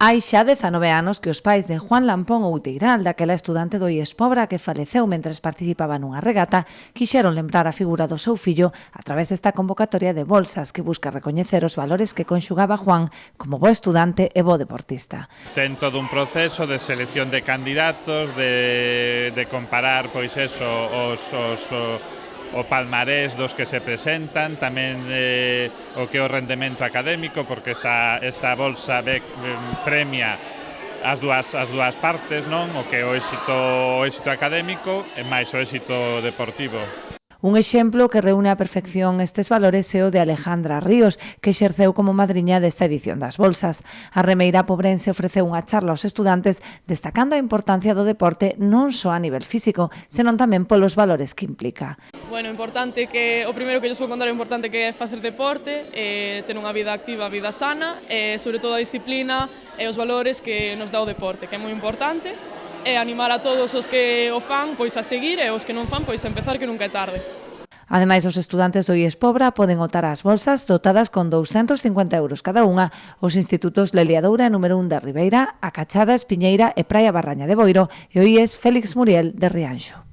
Hai xa 19 anos que os pais de Juan Lampón Outeiral, daquela estudante do IES Pobra que faleceu mentres participaba nunha regata, quixeron lembrar a figura do seu fillo a través desta convocatoria de bolsas que busca recoñecer os valores que conxugaba Juan como bo estudante e bo deportista. Ten todo un proceso de selección de candidatos, de comparar pois eso, o palmarés dos que se presentan, tamén o que é o rendemento académico, porque esta bolsa premia as dúas partes, non? O que é o éxito académico e máis o éxito deportivo. Un exemplo que reúne a perfección estes valores é o de Alejandra Ríos, que exerceu como madriña desta edición das bolsas. A remeira pobrense ofreceu unha charla aos estudantes destacando a importancia do deporte non só a nivel físico, senón tamén polos valores que implica. Bueno, importante que o primeiro que lles vou contar é importante que é facer deporte, ter unha vida activa, vida sana, e sobre todo a disciplina e os valores que nos dá o deporte, que é moi importante, e animar a todos os que o fan pois a seguir e os que non fan pois a empezar, que nunca é tarde. Ademais, os estudantes do IES Pobra poden optar ás bolsas dotadas con 250 € cada unha os institutos Leliadoura número 1 de Ribeira, A Cachada, Espiñeira e Praia Barraña de Boiro e o IES Félix Muriel de Rianxo.